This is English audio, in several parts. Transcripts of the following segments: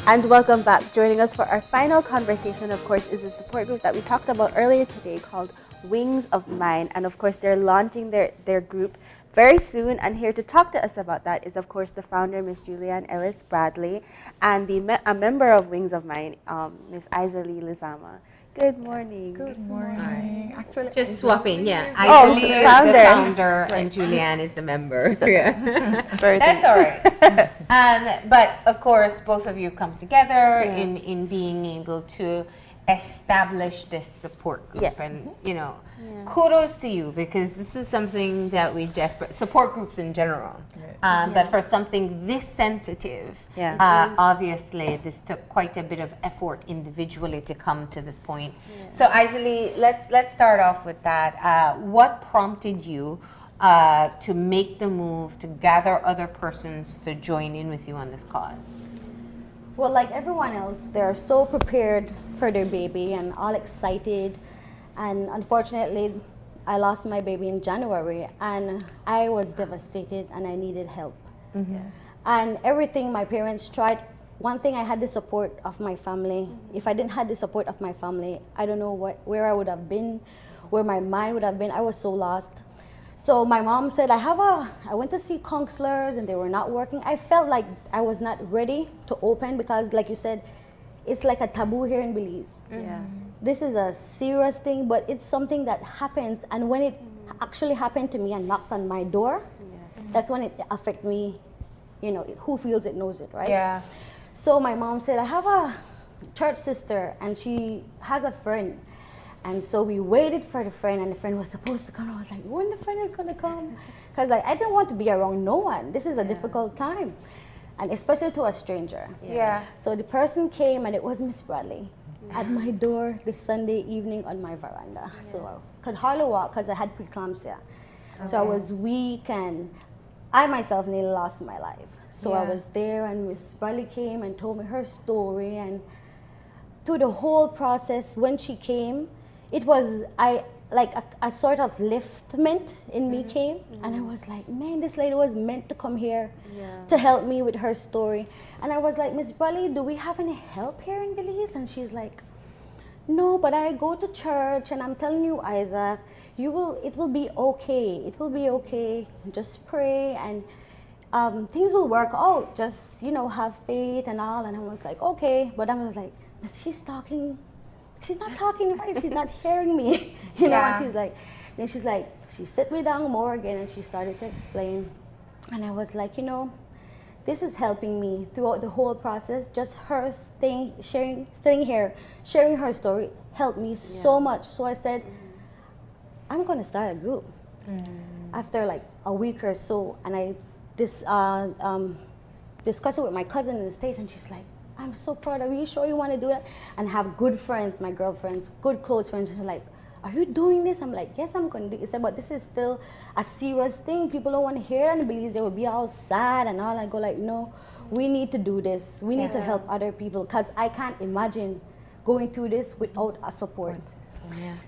And welcome back. Joining us for our final conversation, of course, is the support group that we talked about earlier today called Wings of Mine. And of course, they're launching their group very soon. And here to talk to us about that is, of course, the founder, Miss Julianne Ellis Bradley, and a member of Wings of Mine, Miss Izalle Lezama. Good morning. Good morning. Actually, just swapping, yeah. Oh, Izalle is founder. the founder, and Julianne is the member. Yeah. That's all right. But of course, both of you come together in being able to establish this support group, and kudos to you, because this is something that we desperate support groups in general. But for something this sensitive, obviously this took quite a bit of effort individually to come to this point. So Izalle, let's start off with that. What prompted you to make the move to gather other persons to join in with you on this cause? Well, like everyone else, they're so prepared for their baby and all excited. And unfortunately, I lost my baby in January, and I was devastated and I needed help. And everything my parents tried, one thing, I had the support of my family. If I didn't have the support of my family, I don't know where I would have been, where my mind would have been. I was so lost. So my mom said, I went to see counselors and they were not working. I felt like I was not ready to open because, like you said, it's like a taboo here in Belize. This is a serious thing, but it's something that happens. And when it actually happened to me and knocked on my door, that's when it affected me. You know, who feels it knows it, right? Yeah. So my mom said, I have a church sister and she has a friend. And so we waited for the friend, and the friend was supposed to come. I was like, when the friend is gonna come? Because like, I didn't want to be around no one. This is a difficult time, and especially to a stranger. So the person came, and it was Miss Bradley at my door this Sunday evening on my veranda. So I could hardly walk because I had preeclampsia. So I was weak, and I myself nearly lost my life. So I was there, and Miss Bradley came and told me her story, and through the whole process, when she came, it was like a sort of liftment in me came, and I was like, man, this lady was meant to come here to help me with her story. And I was like, Miss Bradley, do we have any help here in Belize? And she's like, no, but I go to church, and I'm telling you, Isaac, it will be okay. It will be okay. Just pray, and things will work out. Just have faith and all. And I was like, okay, but I was like, but she's talking. She's not talking right. She's not hearing me. And she's like, she sat me down more again, and she started to explain. And I was like, this is helping me throughout the whole process. Just her staying here, sharing her story helped me so much. So I said, I'm going to start a group. After like a week or so, and I discussed it with my cousin in the States, and she's like, I'm so proud of you. You sure you want to do that? And have good friends, my girlfriends, good close friends. And she's like, are you doing this? I'm like, yes, I'm going to do it. She said, but this is still a serious thing. People don't want to hear it, and Belize, they will be all sad and all. I go like, no, we need to do this. We need to help other people, because I can't imagine going through this without a support.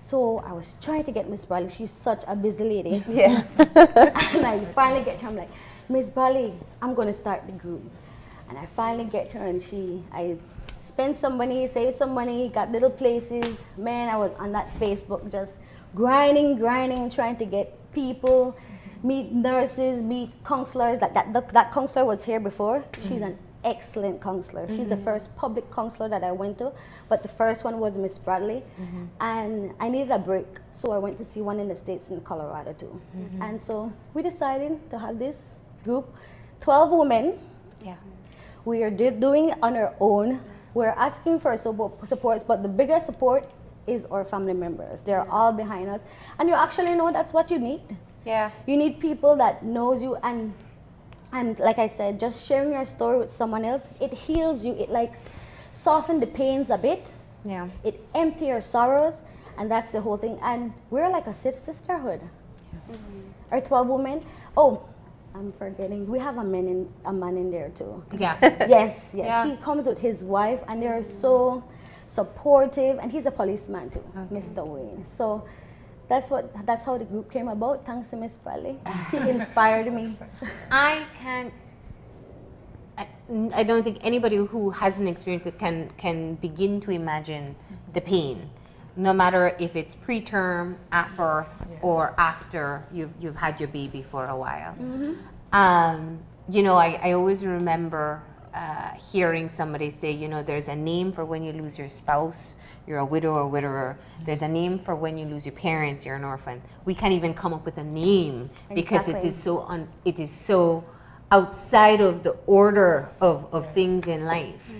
So I was trying to get Miss Bradley. She's such a busy lady. Yes. And I finally get her. I'm like, Miss Bradley, I'm going to start the group. And I finally get her, and I spent some money, saved some money, got little places. Man, I was on that Facebook just grinding, trying to get people, meet nurses, meet counselors. Like that counselor was here before. She's an excellent counselor. She's the first public counselor that I went to, but the first one was Miss Bradley. And I needed a break, so I went to see one in the States, in Colorado too. And so we decided to have this group, 12 women. We are doing it on our own. We're asking for supports, but the bigger support is our family members. They're all behind us. And you actually know that's what you need. You need people that knows you, and like I said, just sharing your story with someone else, it heals you. It like softens the pains a bit. It empties your sorrows, and that's the whole thing. And we're like a sisterhood. Our 12 women. Oh, I'm forgetting. We have a man in there too. Yes. He comes with his wife, and they're so supportive, and he's a policeman too, Mr. Wayne. So that's how the group came about. Thanks to Miss Bradley. She inspired me. I don't think anybody who hasn't experienced it can begin to imagine the pain, no matter if it's preterm, at birth, or after you've had your baby for a while. You know, I always remember hearing somebody say, you know, there's a name for when you lose your spouse, you're a widow or widower. There's a name for when you lose your parents, you're an orphan. We can't even come up with a name because it is so outside of the order of things in life.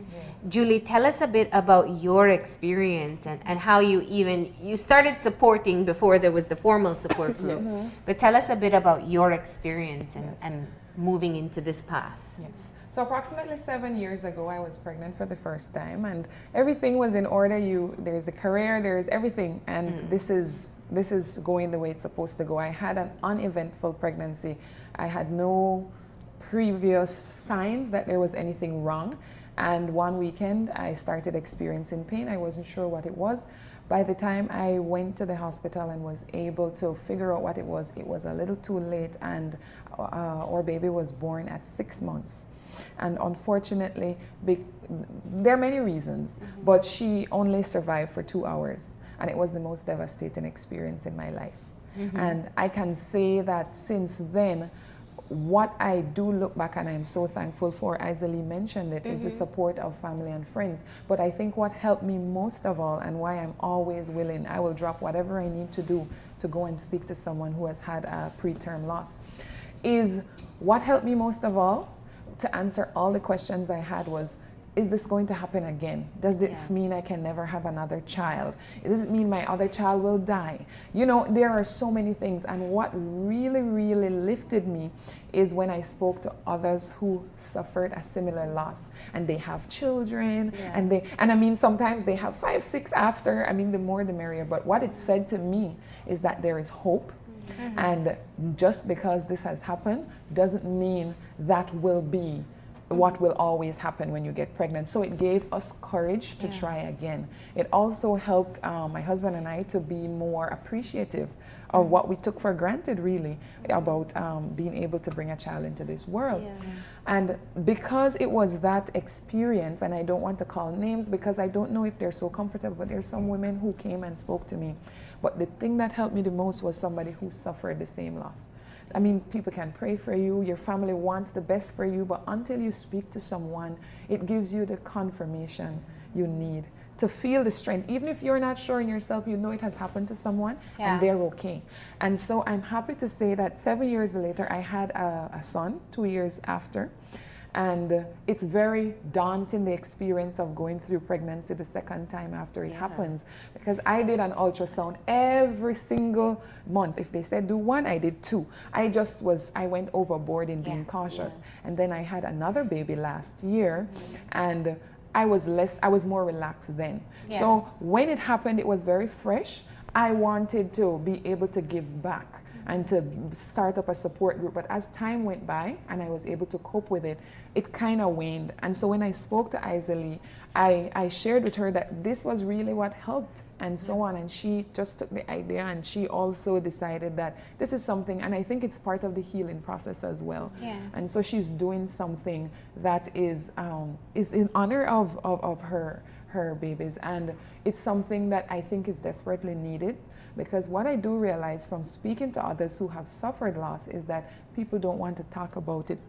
Julie, tell us a bit about your experience and how you started supporting before there was the formal support group. But tell us a bit about your experience and moving into this path. Yes. So approximately 7 years ago, I was pregnant for the first time, and everything was in order. There's a career, there's everything, and this is going the way it's supposed to go. I had an uneventful pregnancy. I had no previous signs that there was anything wrong. And one weekend, I started experiencing pain. I wasn't sure what it was. By the time I went to the hospital and was able to figure out what it was a little too late, and our baby was born at 6 months. And unfortunately, there are many reasons, but she only survived for 2 hours. And it was the most devastating experience in my life. And I can say that since then, what I do look back and I'm so thankful for, Izalle mentioned it, is the support of family and friends. But I think what helped me most of all, and why I'm always willing, I will drop whatever I need to do to go and speak to someone who has had a preterm loss, is what helped me most of all to answer all the questions I had was, is this going to happen again? Does this mean I can never have another child? Does it mean my other child will die? You know, there are so many things. And what really, really lifted me is when I spoke to others who suffered a similar loss. And they have children, and I mean, sometimes they have 5, 6 after. I mean, the more the merrier. But what it said to me is that there is hope. And just because this has happened doesn't mean that will be what will always happen when you get pregnant. So it gave us courage to try again. It also helped my husband and I to be more appreciative of what we took for granted, really, about being able to bring a child into this world. And because it was that experience, and I don't want to call names because I don't know if they're so comfortable, but there's some women who came and spoke to me. But the thing that helped me the most was somebody who suffered the same loss. I mean, people can pray for you, your family wants the best for you, but until you speak to someone, it gives you the confirmation you need to feel the strength. Even if you're not sure in yourself, you know it has happened to someone and they're okay. And so I'm happy to say that 7 years later, I had a son 2 years after. And it's very daunting, the experience of going through pregnancy the second time after it happens, because I did an ultrasound every single month. If they said do 1, I did 2. I went overboard in being cautious. And then I had another baby last year, and I was more relaxed then. So when it happened, it was very fresh. I wanted to be able to give back and to start up a support group. But as time went by and I was able to cope with it, it kind of waned. And so when I spoke to Izalle, I shared with her that this was really what helped and so on. And she just took the idea, and she also decided that this is something, and I think it's part of the healing process as well. And so she's doing something that is in honor of her babies. And it's something that I think is desperately needed, because what I do realize from speaking to others who have suffered loss is that people don't want to talk about it.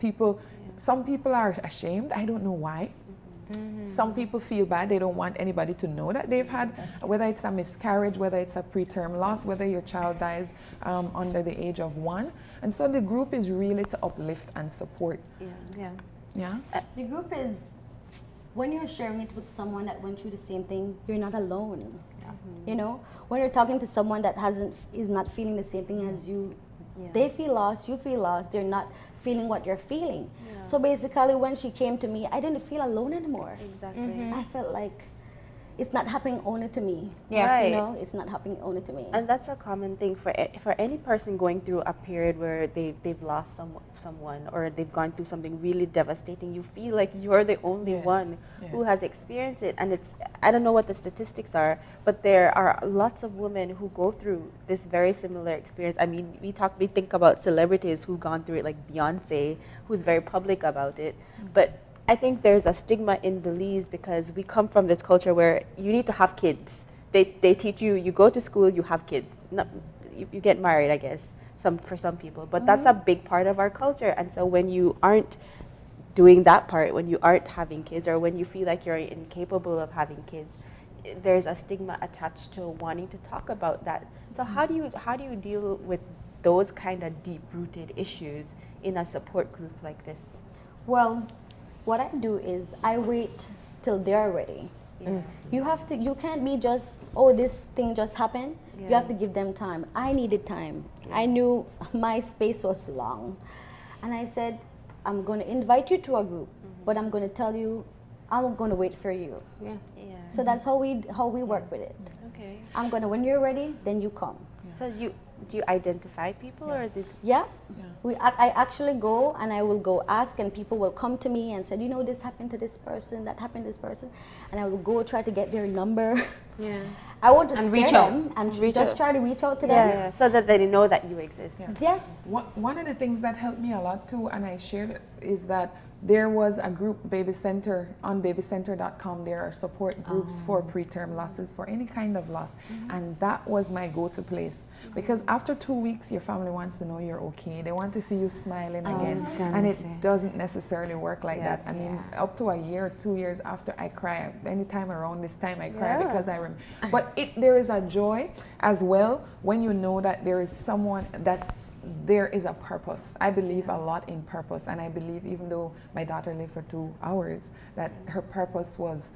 Some people are ashamed. I don't know why. Some people feel bad. They don't want anybody to know that they've had, whether it's a miscarriage, whether it's a preterm loss, whether your child dies under the age of 1. And so the group is really to uplift and support. The group is, when you're sharing it with someone that went through the same thing, you're not alone. You know, when you're talking to someone that is not feeling the same thing as you, they feel lost, you feel lost, they're not feeling what you're feeling. So basically, when she came to me, I didn't feel alone anymore. I felt like it's not happening only to me. You know, it's not happening only to me. And that's a common thing for any person going through a period where they've lost someone or they've gone through something really devastating. You feel like you're the only one who has experienced it. And I don't know what the statistics are, but there are lots of women who go through this very similar experience. I mean, we think about celebrities who've gone through it, like Beyonce, who's very public about it. But I think there's a stigma in Belize because we come from this culture where you need to have kids. They teach you, you go to school, you have kids. Not, you get married, I guess, for some people. But that's a big part of our culture. And so when you aren't doing that part, when you aren't having kids, or when you feel like you're incapable of having kids, there's a stigma attached to wanting to talk about that. So how do you deal with those kind of deep-rooted issues in a support group like this? Well, what I do is I wait till they're ready. Yeah. You can't be just, oh, this thing just happened. Yeah. You have to give them time. I needed time. I knew my space was long. And I said, I'm going to invite you to a group, but I'm going to tell you, I'm going to wait for you. Yeah. Yeah. So that's how we work with it. Okay. I'm going to, when you're ready, then you come. So do you identify people or this? Yeah. I actually go and I will go ask, and people will come to me and say, you know, this happened to this person, that happened to this person, and I will go try to get their number. Yeah. I want to And scare reach out. them and Reach just out. try to reach out to Yeah, them. yeah, so that they know that you exist. Yeah. Yes. One of the things that helped me a lot too, and I shared it, is that there was a group, Baby Center, on babycenter.com. There are support groups for preterm losses, for any kind of loss. And that was my go-to place. Because after 2 weeks, your family wants to know you're okay. They want to see you smiling again. And it doesn't necessarily work like that. I mean, up to a year or 2 years after, I cry. Anytime around this time, I cry because I remember. But there is a joy as well when you know that there is someone that there is a purpose. I believe a lot in purpose, and I believe, even though my daughter lived for 2 hours, that her purpose was,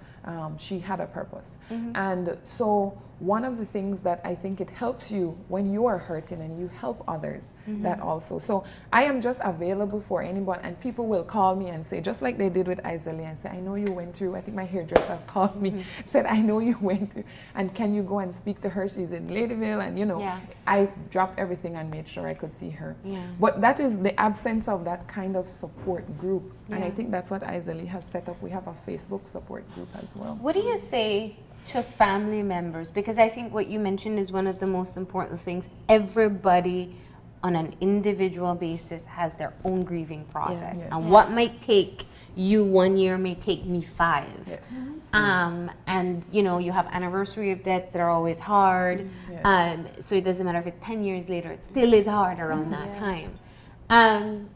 she had a purpose. And so one of the things that I think it helps you when you are hurting and you help others, that also. So I am just available for anyone, and people will call me and say, just like they did with Izalle, and say, I know you went through, I think my hairdresser called me, said, I know you went through, and can you go and speak to her? She's in Ladyville, and you know, I dropped everything and made sure I could see her. But that is the absence of that kind of support group. And I think that's what Izalle has set up. We have a Facebook support group as well. What do you say to family members? Because I think what you mentioned is one of the most important things. Everybody on an individual basis has their own grieving process. And what might take you 1 year may take me 5. Yes. And you know, you have anniversary of deaths that are always hard. So it doesn't matter if it's 10 years later, it still is hard around that time.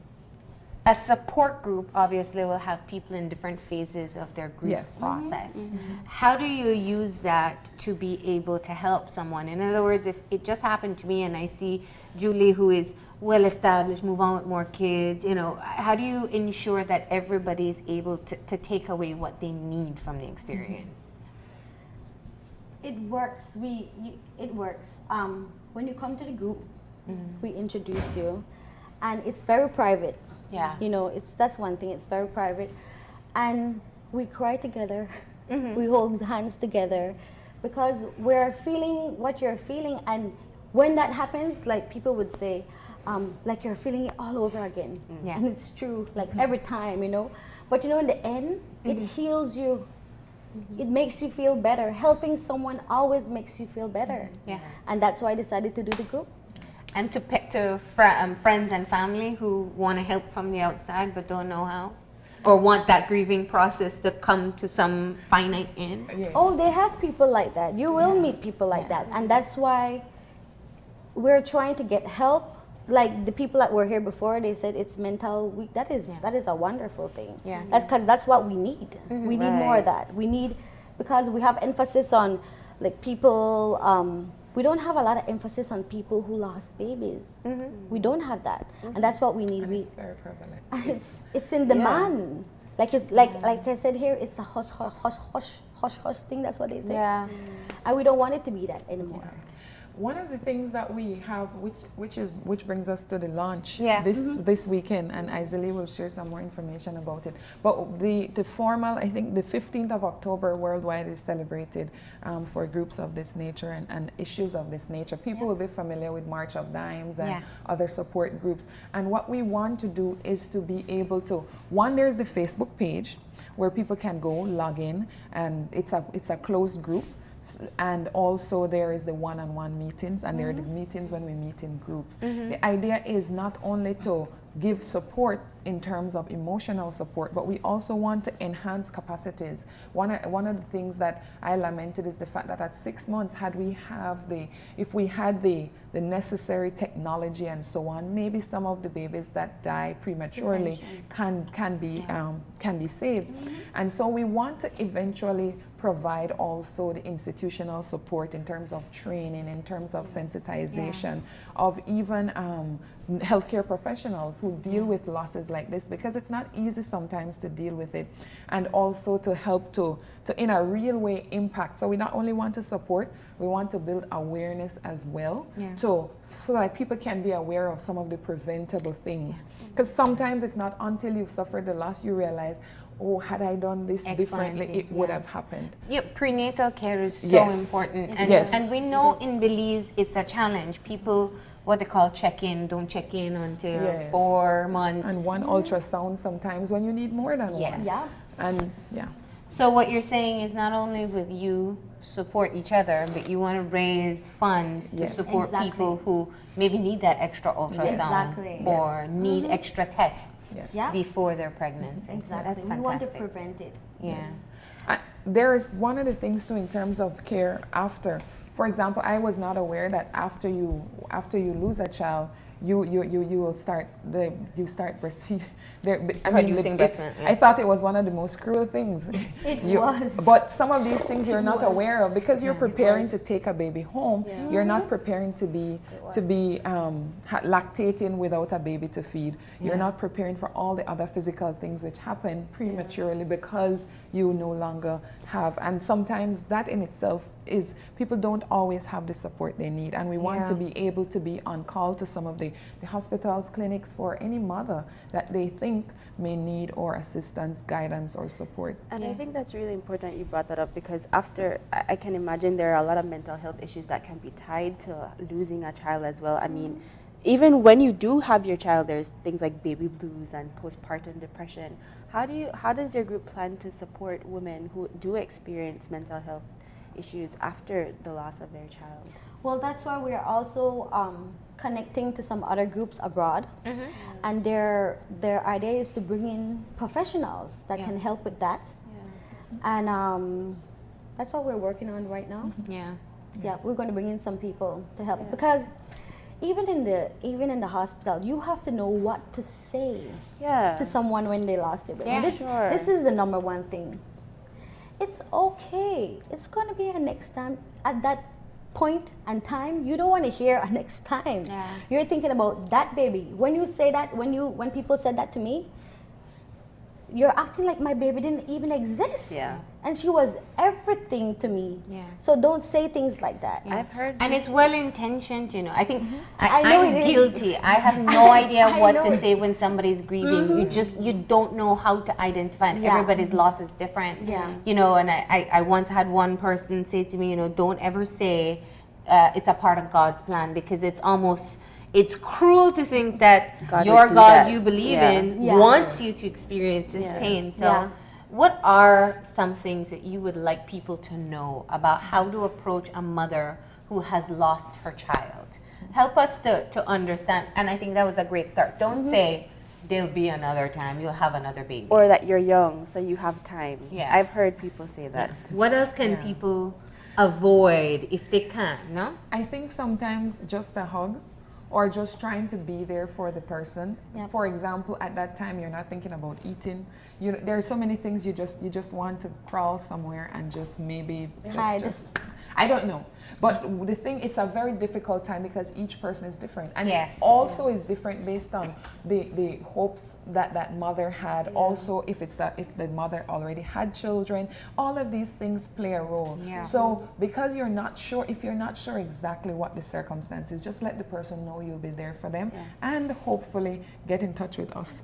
A support group obviously will have people in different phases of their grief process. How do you use that to be able to help someone? In other words, if it just happened to me and I see Julie, who is well established, move on with more kids, you know, how do you ensure that everybody's able to take away what they need from the experience? It works. It works. When you come to the group, we introduce you, and it's very private. Yeah. You know, that's one thing. It's very private, and we cry together. We hold hands together, because we're feeling what you're feeling, and when that happens, like people would say, like you're feeling it all over again. And it's true, like every time, you know. But you know, in the end, it heals you. It makes you feel better. Helping someone always makes you feel better. And that's why I decided to do the group. And to friends and family who want to help from the outside but don't know how, or want that grieving process to come to some finite end. Oh, they have people like that. You will meet people like that, and that's why we're trying to get help. Like the people that were here before, they said it's mental week. That is a wonderful thing. That's because that's what we need. We need more of that. We need, because we have emphasis on like people. We don't have a lot of emphasis on people who lost babies. We don't have that, and that's what we need. And it's very prevalent. It's in demand. Like I said here, it's a hush hush thing. That's what they say. And we don't want it to be that anymore. One of the things that we have, which brings us to the launch this weekend, and Izalle will share some more information about it. But the formal, I think the 15th of October worldwide is celebrated for groups of this nature and issues of this nature. People will be familiar with March of Dimes and other support groups. And what we want to do is to be able to, one, there's the Facebook page where people can go log in, and it's a closed group. And also there is the one-on-one meetings, and there are the meetings when we meet in groups. The idea is not only to give support in terms of emotional support, but we also want to enhance capacities. One of the things that I lamented is the fact that at 6 months, if we had the necessary technology and so on, maybe some of the babies that die prematurely can be saved. And so we want to eventually provide also the institutional support in terms of training, in terms of sensitization of even healthcare professionals who deal with losses like this, because it's not easy sometimes to deal with it, and also to help to in a real way impact. So we not only want to support, we want to build awareness as well, so that people can be aware of some of the preventable things, because sometimes it's not until you've suffered the loss you realize, oh, had I done this differently, it would have happened. Yeah, prenatal care is so important. And we know in Belize it's a challenge. People, what they call check-in, don't check in until 4 months. And one ultrasound sometimes when you need more than one. Yeah. And So what you're saying is not only with you support each other, but you want to raise funds to support people who maybe need that extra ultrasound or need extra tests before their pregnancy. Exactly. That's fantastic. We want to prevent it. There's one of the things too in terms of care after. For example, I was not aware that after you lose a child, you will start breastfeeding. Producing breast milk. I thought it was one of the most cruel things. It was. But some of these things you're not aware of because you're preparing to take a baby home. You're not preparing to be lactating without a baby to feed. You're not preparing for all the other physical things which happen prematurely because you no longer have. And sometimes that in itself is, people don't always have the support they need, and we want to be able to be on call to some of the hospitals, clinics for any mother that they think may need or assistance, guidance, or support. And I think that's really important you brought that up, because after, I can imagine there are a lot of mental health issues that can be tied to losing a child as well. I mean, even when you do have your child, there's things like baby blues and postpartum depression. How does your group plan to support women who do experience mental health issues after the loss of their child? Well, that's why we're also connecting to some other groups abroad, and their idea is to bring in professionals that can help with that, and that's what we're working on right now. We're going to bring in some people to help, because even in the hospital, you have to know what to say to someone when they lost it. This is the number one thing. It's okay. It's going to be a next time. At that point and time, you don't want to hear a next time. You're thinking about that baby. When you say that, when people said that to me, you're acting like my baby didn't even exist. And she was everything to me. So don't say things like that. I've heard. And it's well intentioned, you know. I think I'm guilty. I have no idea what to say when somebody's grieving. You don't know how to identify. And everybody's loss is different. You know, and I once had one person say to me, you know, don't ever say it's a part of God's plan, because it's cruel to think that your God you believe in wants you to experience this pain. So what are some things that you would like people to know about how to approach a mother who has lost her child? Help us to understand. And I think that was a great start. Don't say there'll be another time, you'll have another baby. Or that you're young, so you have time. I've heard people say that. What else can people avoid if they can, no? I think sometimes just a hug, or just trying to be there for the person. For example, at that time, you're not thinking about eating. There are so many things you just want to crawl somewhere and just maybe just I don't know. But the thing, it's a very difficult time because each person is different. And it also is different based on the hopes that mother had. Also, if the mother already had children, all of these things play a role. So because you're not sure, if you're not sure exactly what the circumstances, just let the person know you'll be there for them, and hopefully get in touch with us.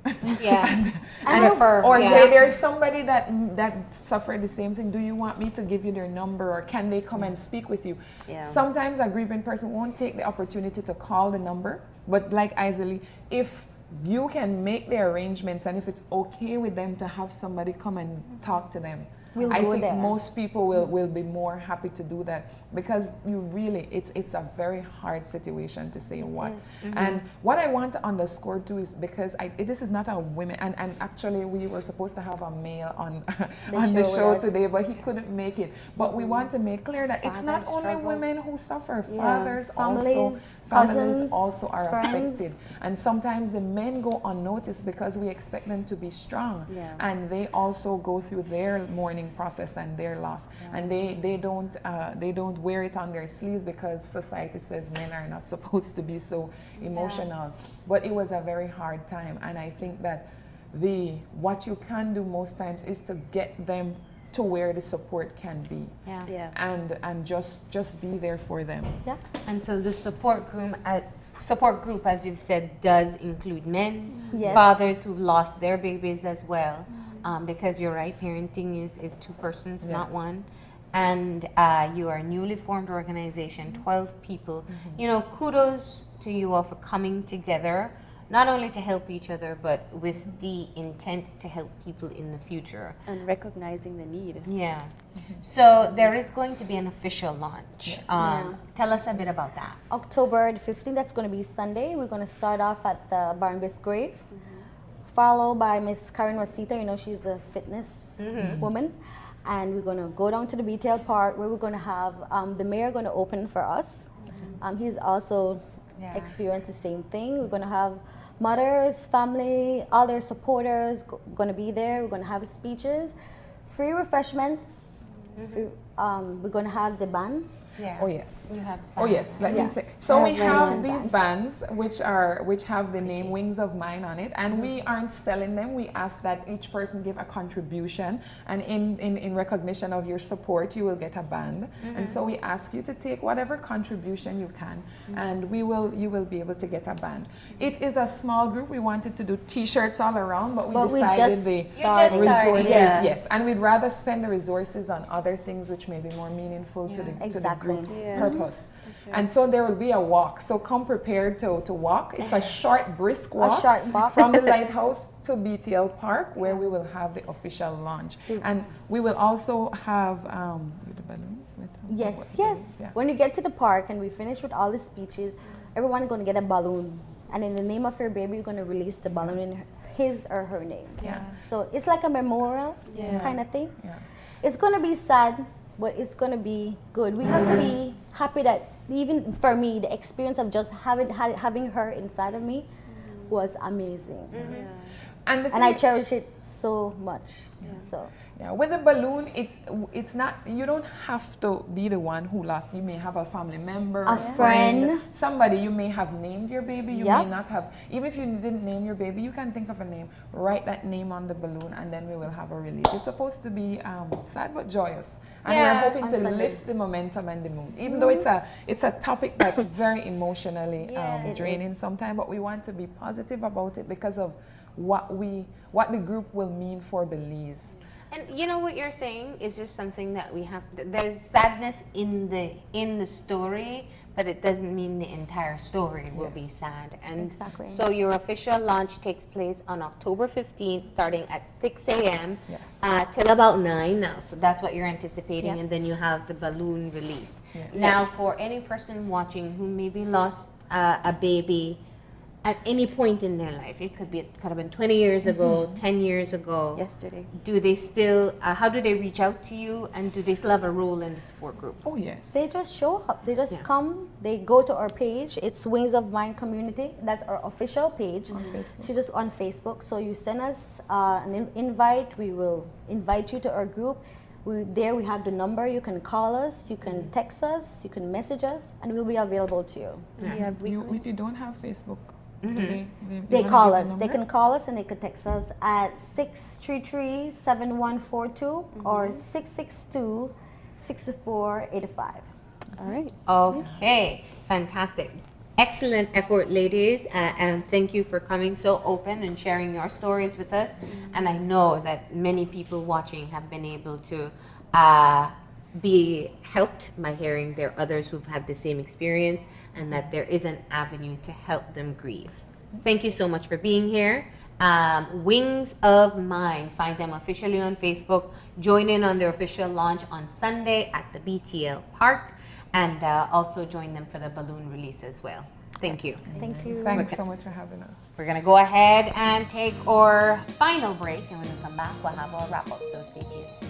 Or say there's somebody that suffered the same thing. Do you want me to give you their number, or can they come and speak with you? Sometimes a grieving person won't take the opportunity to call the number, but like Izalle, if you can make the arrangements and if it's okay with them to have somebody come and talk to them, We'll I go think there. most people will be more happy to do that, because you really, it's a very hard situation, to say what. And what I want to underscore too is, because this is not a women, and actually we were supposed to have a male on on the show today, but he couldn't make it. But we want to make clear that it's not only women who suffer. Fathers also, families also are affected. And sometimes the men go unnoticed because we expect them to be strong. And they also go through their mourning process and their loss. And they don't wear it on their sleeves, because society says men are not supposed to be so emotional. But it was a very hard time. And I think that what you can do most times is to get them to where the support can be, and just be there for them. And so the support group, as you've said, does include men, fathers who've lost their babies as well, because you're right, parenting is two persons, not one. And you are a newly formed organization, 12 people. You know, kudos to you all for coming together, not only to help each other, but with the intent to help people in the future. And recognizing the need. Yeah. So there is going to be an official launch. Tell us a bit about that. October the 15th, that's going to be Sunday. We're going to start off at the Barnabas Grave, followed by Miss Karen Wasita. You know, she's the fitness woman. And we're going to go down to the BTL Park, where we're going to have the mayor going to open for us. He's also experienced the same thing. We're going to have mothers, family, all their supporters going to be there. We're going to have speeches, free refreshments. We're going to have the bands. Oh yes. You have Oh yes. Let me say. So we have these bands which have the name Wings of Mine on it, and we aren't selling them. We ask that each person give a contribution, and in recognition of your support, you will get a band. And so we ask you to take whatever contribution you can, and you will be able to get a band. It is a small group. We wanted to do T-shirts all around, but we decided the resources. Yes, and we'd rather spend the resources on other things which may be more meaningful to the group's purpose. And so there will be a walk. So come prepared to walk. It's a short, brisk walk, from the lighthouse to BTL Park, where we will have the official launch. And we will also have the balloons. Yes. When you get to the park and we finish with all the speeches, everyone's going to get a balloon. And in the name of your baby, you're going to release the balloon in his or her name. So it's like a memorial kind of thing. It's going to be sad, but it's going to be good. We have to be happy that, even for me, the experience of just having her inside of me was amazing. And I cherish it so much. So. Yeah, with a balloon, it's not, you don't have to be the one who lost. You may have a family member, a friend, somebody. You may have named your baby. You may not have. Even if you didn't name your baby, you can think of a name. Write that name on the balloon, and then we will have a release. It's supposed to be sad but joyous, and we're hoping to lift the momentum and the mood. Even though it's a topic that's very emotionally draining sometimes, but we want to be positive about it because of what the group will mean for Belize. And you know what you're saying is just something that we have. There's sadness in the story, but it doesn't mean the entire story will be sad. And so your official launch takes place on October 15th, starting at 6 a.m. Till about 9 now. So that's what you're anticipating, and then you have the balloon release. Now, for any person watching who maybe lost a baby at any point in their life, it could have been 20 years ago, 10 years ago. Yesterday. Do they still, how do they reach out to you, and do they still have a role in the support group? Oh yes. They just show up. They just come. They go to our page. It's Wings of Mine Community. That's our official page. On Facebook. So just on Facebook. So you send us an invite. We will invite you to our group. There we have the number. You can call us. You can text us. You can message us, and we'll be available to you. If you don't have Facebook, they call us. They can call us, and they can text us at 633-7142 or 662-6485. All right. Okay, fantastic. Excellent effort, ladies, and thank you for coming so open and sharing your stories with us. And I know that many people watching have been able to be helped by hearing there are others who've had the same experience, and that there is an avenue to help them grieve. Thank you so much for being here, Wings of Mine. Find them officially on Facebook. Join in on their official launch on Sunday at the BTL Park, and also join them for the balloon release as well. Thank you. Thank you. Thanks so much for having us. We're going to go ahead and take our final break, and when we come back, we'll have our wrap up, so stay tuned.